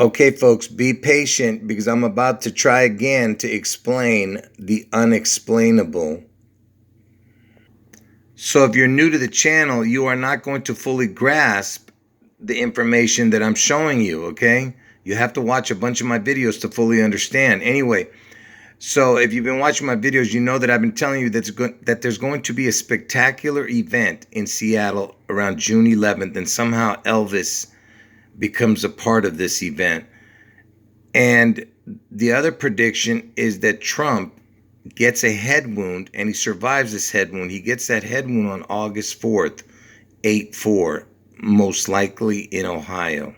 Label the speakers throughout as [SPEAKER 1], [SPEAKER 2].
[SPEAKER 1] Okay, folks, be patient because I'm about to try again to explain the unexplainable. So if you're new to the channel, you are not going to fully grasp the information that I'm showing you, okay? You have to watch a bunch of my videos to fully understand. Anyway, so if you've been watching my videos, you know that I've been telling you that there's going to be a spectacular event in Seattle around June 11th, and somehow Elvis becomes a part of this event. And the other prediction is that Trump gets a head wound and he survives this head wound. He gets that head wound on August 4th, 8/4, most likely in Ohio.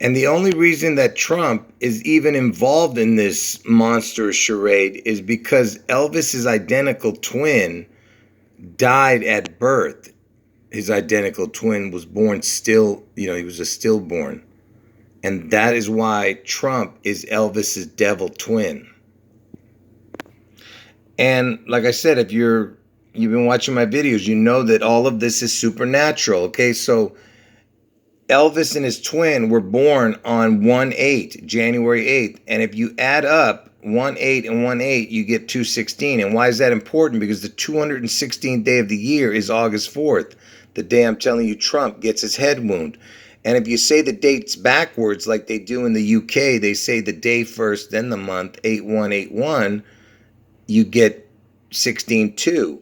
[SPEAKER 1] And the only reason that Trump is even involved in this monstrous charade is because Elvis's identical twin died at birth. His identical twin was born still, he was a stillborn. And that is why Trump is Elvis's devil twin. And like I said, if you've been watching my videos, you know that all of this is supernatural. Okay, so Elvis and his twin were born on 1/8, January 8th. And if you add up 1/8 and 1/8, you get 216. And why is that important? Because the 216th day of the year is August 4th, the day I'm telling you Trump gets his head wound. And if you say the dates backwards like they do in the UK, they say the day first, then the month, 8181, you get 16/2.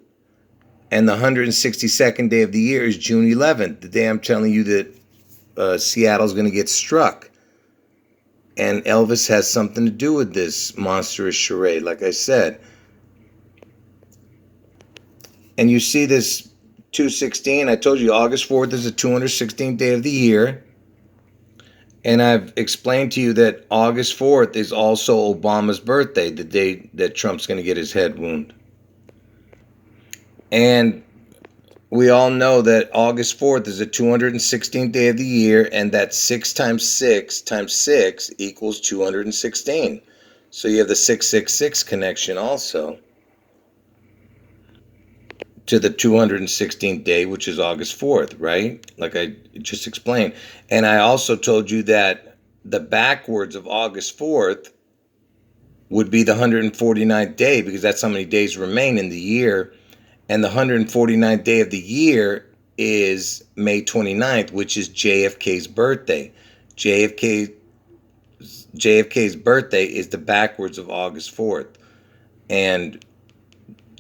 [SPEAKER 1] And the 162nd day of the year is June 11th, the day I'm telling you that Seattle's going to get struck. And Elvis has something to do with this monstrous charade, like I said. And you see this 216, I told you August 4th is the 216th day of the year. And I've explained to you that August 4th is also Obama's birthday, the day that Trump's going to get his head wound. And we all know that August 4th is the 216th day of the year, and that 6 times 6 times 6 equals 216. So you have the 666 connection also to the 216th day, which is August 4th, right? Like I just explained. And I also told you that the backwards of August 4th would be the 149th day, because that's how many days remain in the year. And the 149th day of the year is May 29th, which is JFK's birthday. JFK's birthday is the backwards of August 4th. And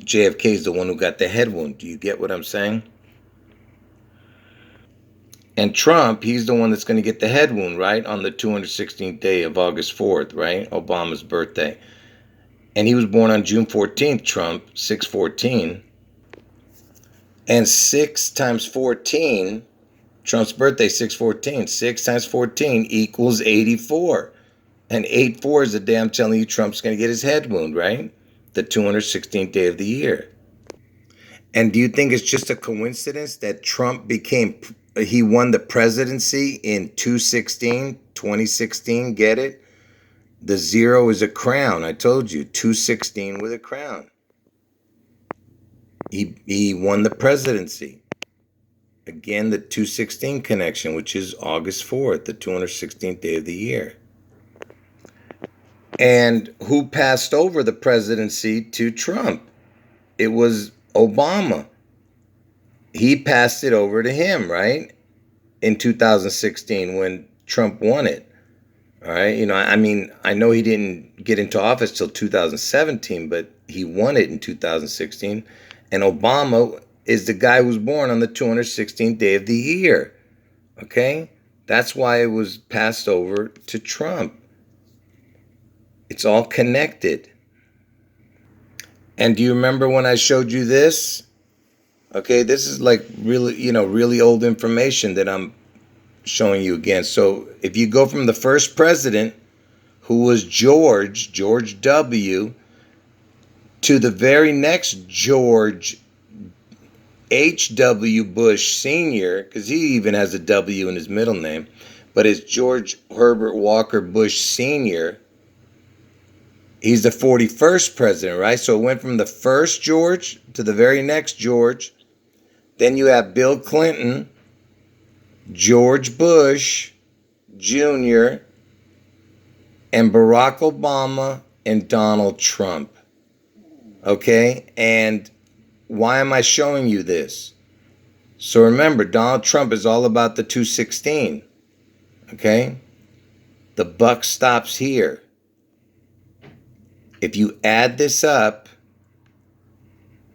[SPEAKER 1] JFK is the one who got the head wound. Do you get what I'm saying? And Trump, he's the one that's going to get the head wound, right? On the 216th day of August 4th, right? Obama's birthday. And he was born on June 14th, Trump, 6/14. And 6 times 14, Trump's birthday, 6/14. 6 times 14 equals 84. And 8/4 is the day I'm telling you Trump's going to get his head wound, right? The 216th day of the year. And do you think it's just a coincidence that Trump he won the presidency in 2016? Get it? The 0 is a crown. I told you, 216 with a crown. He won the presidency. Again, the 216 connection, which is August 4th, the 216th day of the year. And who passed over the presidency to Trump? It was Obama. He passed it over to him, right? In 2016 when Trump won it. All right. I know he didn't get into office till 2017, but he won it in 2016. And Obama is the guy who was born on the 216th day of the year. Okay? That's why it was passed over to Trump. It's all connected. And do you remember when I showed you this? Okay, this is like really old information that I'm showing you again. So if you go from the first president, who was George W., to the very next George H.W. Bush Sr., because he even has a W in his middle name, but it's George Herbert Walker Bush Sr., he's the 41st president, right? So it went from the first George to the very next George. Then you have Bill Clinton, George Bush, Jr. and Barack Obama and Donald Trump. Okay? And why am I showing you this? So remember, Donald Trump is all about the 216. Okay? The buck stops here. If you add this up,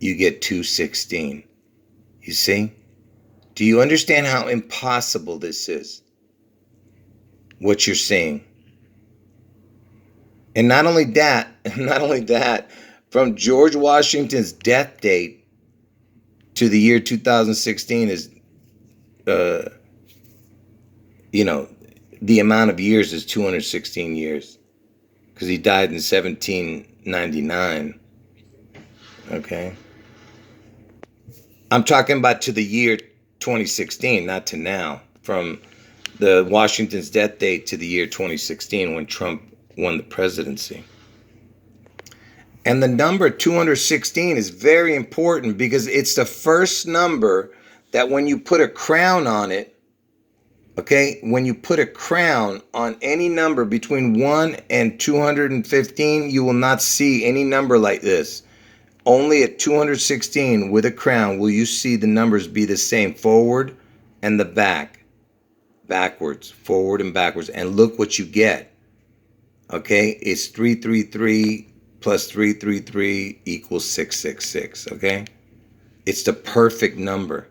[SPEAKER 1] you get 216. You see? Do you understand how impossible this is? What you're seeing? And not only that, from George Washington's death date to the year 2016 is, the amount of years is 216 years. Because he died in 1799. Okay? I'm talking about to the year 2016, not to now. From the Washington's death date to the year 2016 when Trump won the presidency. And the number 216 is very important because it's the first number that when you put a crown on it, okay, when you put a crown on any number between 1 and 215, you will not see any number like this. Only at 216 with a crown will you see the numbers be the same forward and the backwards, forward and backwards. And look what you get. Okay, it's 333 plus 333 equals 666. Okay, it's the perfect number,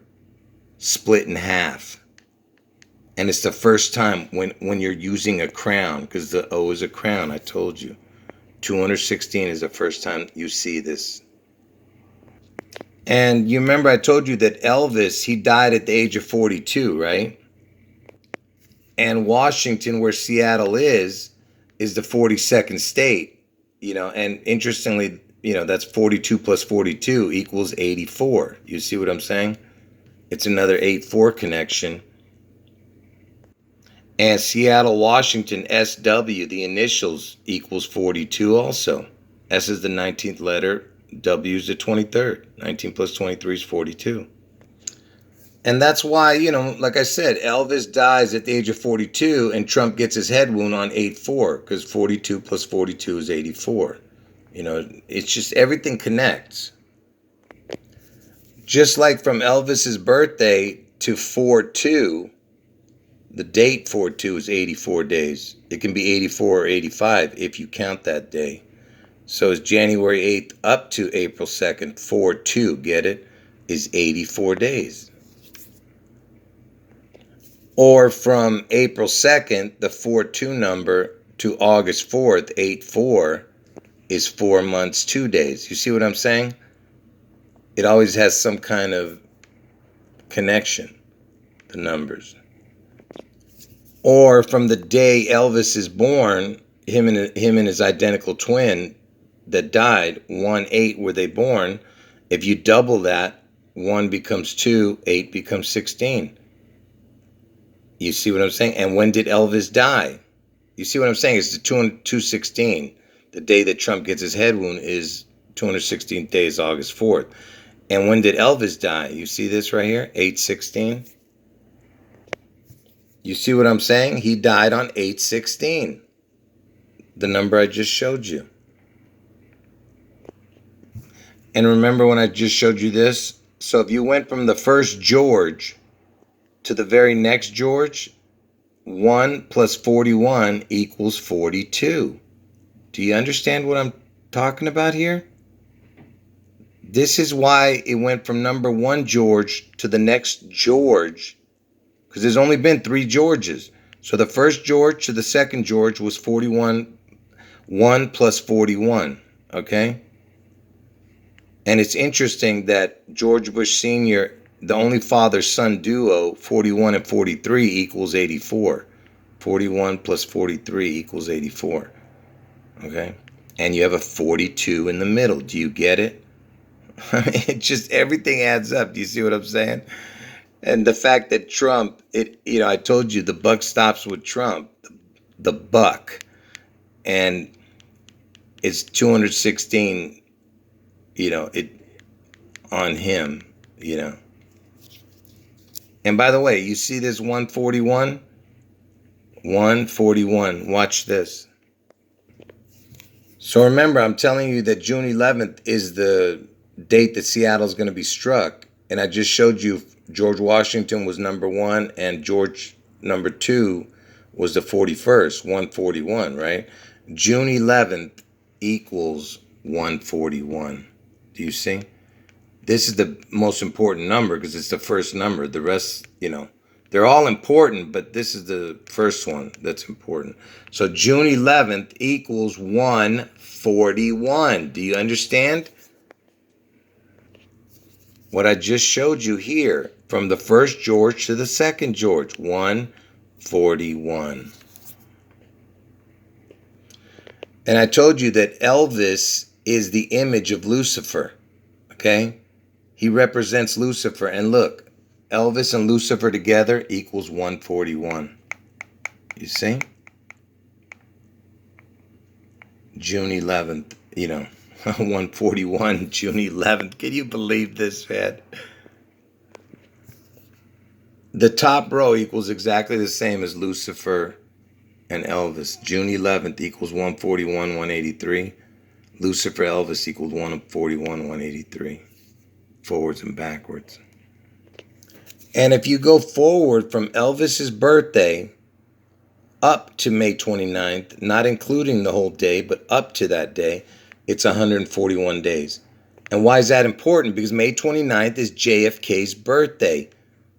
[SPEAKER 1] split in half. And it's the first time when you're using a crown, because the O is a crown, I told you. 216 is the first time you see this. And you remember I told you that Elvis, he died at the age of 42, right? And Washington, where Seattle is the 42nd state, and interestingly, that's 42 plus 42 equals 84. You see what I'm saying? It's another 8-4 connection. And Seattle, Washington, SW, the initials equals 42 also. S is the 19th letter, W is the 23rd. 19 plus 23 is 42. And that's why, like I said, Elvis dies at the age of 42 and Trump gets his head wound on 8-4 because 42 plus 42 is 84. It's just everything connects. Just like from Elvis's birthday to 4-2, the date 4-2 is 84 days. It can be 84 or 85 if you count that day. So it's January 8th up to April 2nd, 4-2, get it, is 84 days. Or from April 2nd, the 4-2 number, to August 4th, 8-4, is 4 months, 2 days. You see what I'm saying? It always has some kind of connection, the numbers. Or from the day Elvis is born, him and his identical twin that died, 1-8 were they born. If you double that, 1 becomes 2, 8 becomes 16. You see what I'm saying? And when did Elvis die? You see what I'm saying? It's the 216. The day that Trump gets his head wound is 216th day is August 4th. And when did Elvis die? You see this right here? 8/16. You see what I'm saying? He died on 8/16. The number I just showed you. And remember when I just showed you this? So if you went from the first George to the very next George, 1 plus 41 equals 42. Do you understand what I'm talking about here? This is why it went from number 1 George to the next George, because there's only been 3 Georges. So the first George to the second George was 41, 1 plus 41, okay? And it's interesting that George Bush Sr., the only father-son duo, 41 and 43 equals 84. 41 plus 43 equals 84, okay? And you have a 42 in the middle. Do you get it? It just, everything adds up. Do you see what I'm saying? And the fact that Trump, I told you the buck stops with Trump, the buck, and it's 216, on him, And by the way, you see this 141? 141. Watch this. So remember, I'm telling you that June 11th is the date that Seattle's going to be struck. And I just showed you George Washington was number 1 and George number 2 was the 41st, 141, right? June 11th equals 141. Do you see? This is the most important number because it's the first number. The rest, they're all important, but this is the first one that's important. So June 11th equals 141. Do you understand? What I just showed you here, from the first George to the second George, 141. And I told you that Elvis is the image of Lucifer, okay? He represents Lucifer. And look, Elvis and Lucifer together equals 141. You see? June 11th, 141, June 11th. Can you believe this, man? The top row equals exactly the same as Lucifer and Elvis. June 11th equals 141, 183. Lucifer, Elvis equals 141, 183. Forwards and backwards. And if you go forward from Elvis's birthday up to May 29th, not including the whole day, but up to that day, it's 141 days. And why is that important? Because May 29th is JFK's birthday,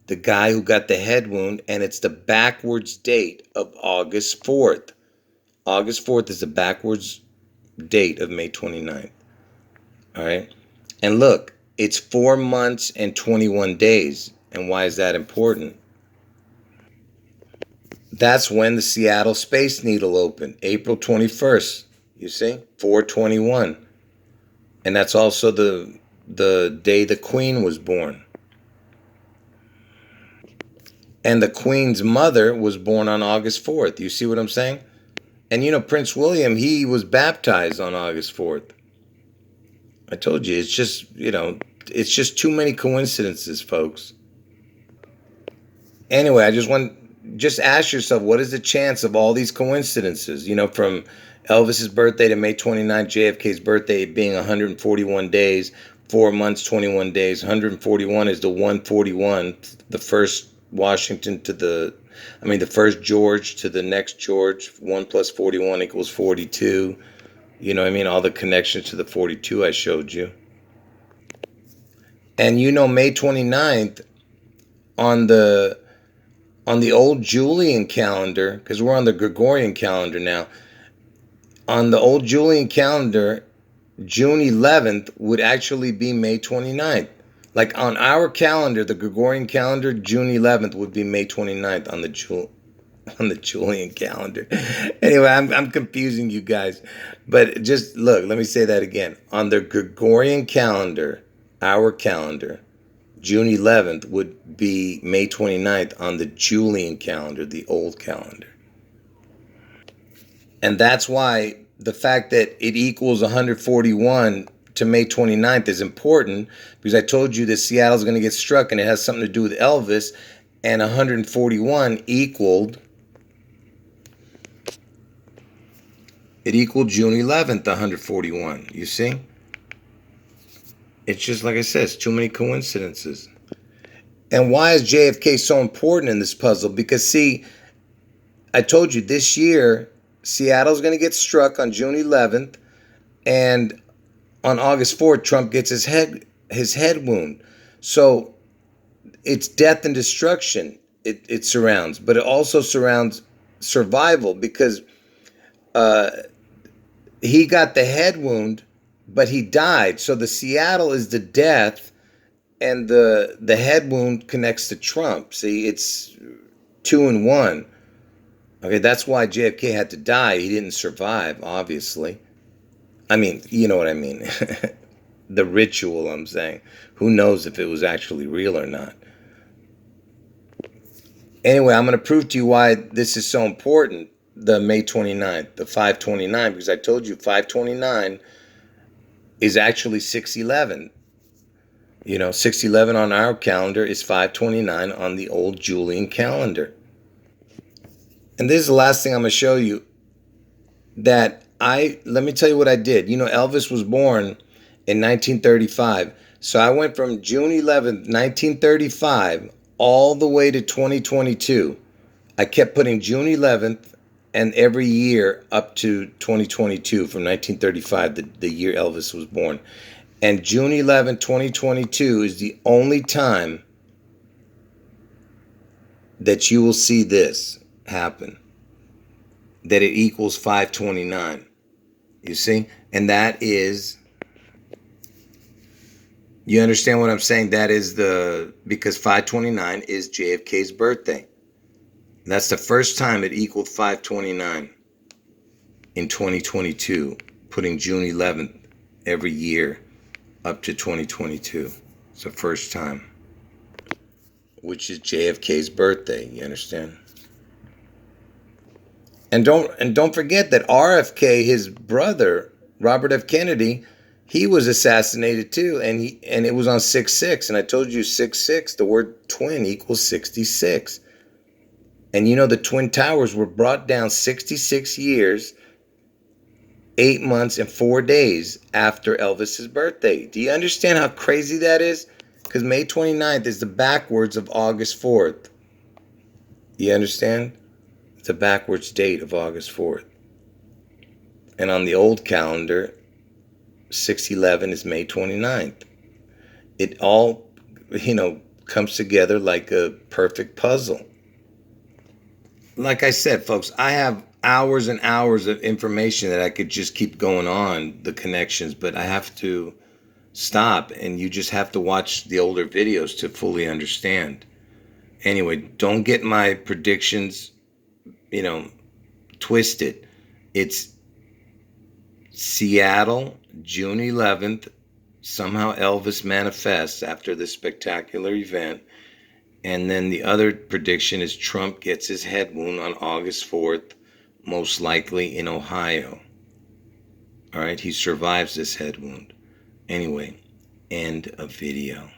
[SPEAKER 1] the guy who got the head wound, and it's the backwards date of August 4th. August 4th is the backwards date of May 29th. All right? And look, it's 4 months and 21 days. And why is that important? That's when the Seattle Space Needle opened, April 21st. You see? 421. And that's also the day the Queen was born. And the Queen's mother was born on August 4th. You see what I'm saying? And Prince William, he was baptized on August 4th. I told you, it's just too many coincidences, folks. Anyway, just ask yourself, what is the chance of all these coincidences? From Elvis's birthday to May 29th, JFK's birthday being 141 days, 4 months, 21 days. 141 is the 141, the first Washington to the first George to the next George. 1 plus 41 equals 42. All the connections to the 42 I showed you. And May 29th on the old Julian calendar, because we're on the Gregorian calendar now. On the old Julian calendar, June 11th would actually be May 29th. Like on our calendar, the Gregorian calendar, June 11th would be May 29th on the Julian calendar. Anyway, I'm confusing you guys. But just look, let me say that again. On the Gregorian calendar, our calendar, June 11th would be May 29th on the Julian calendar, the old calendar. And that's why the fact that it equals 141 to May 29th is important, because I told you that Seattle's going to get struck and it has something to do with Elvis, and 141 equaled June 11th, 141. You see? It's just like I said, it's too many coincidences. And why is JFK so important in this puzzle? Because, see, I told you this year, Seattle's going to get struck on June 11th, and on August 4th, Trump gets his head wound. So it's death and destruction it surrounds, but it also surrounds survival, because he got the head wound, but he died. So the Seattle is the death, and the head wound connects to Trump. See, it's 2 in 1. Okay, that's why JFK had to die. He didn't survive, obviously. I mean, you know what I mean. The ritual, I'm saying. Who knows if it was actually real or not. Anyway, I'm going to prove to you why this is so important, the May 29th, the 529, because I told you 529 is actually 611. 611 on our calendar is 529 on the old Julian calendar. And this is the last thing I'm going to show you. Let me tell you what I did. You know, Elvis was born in 1935. So I went from June 11th, 1935, all the way to 2022. I kept putting June 11th and every year up to 2022 from 1935, the year Elvis was born. And June 11th, 2022 is the only time that you will see this happen, that it equals 529. You see? And that is, you understand what I'm saying? That is because 529 is JFK's birthday. That's the first time it equaled 529 in 2022, putting June 11th every year up to 2022. It's the first time, which is JFK's birthday. You understand? And don't forget that RFK, his brother, Robert F. Kennedy, he was assassinated too, and it was on 6/6. And I told you 6/6, the word twin equals 66. And you know the Twin Towers were brought down 66 years, 8 months, and 4 days after Elvis's birthday. Do you understand how crazy that is? Because May 29th is the backwards of August 4th. You understand? It's a backwards date of August 4th. And on the old calendar, 6/11 is May 29th. It all, comes together like a perfect puzzle. Like I said, folks, I have hours and hours of information that I could just keep going on, the connections, but I have to stop, and you just have to watch the older videos to fully understand. Anyway, don't get my predictions, twisted. It's Seattle, June 11th. Somehow Elvis manifests after this spectacular event. And then the other prediction is Trump gets his head wound on August 4th, most likely in Ohio. All right, he survives this head wound. Anyway, end of video.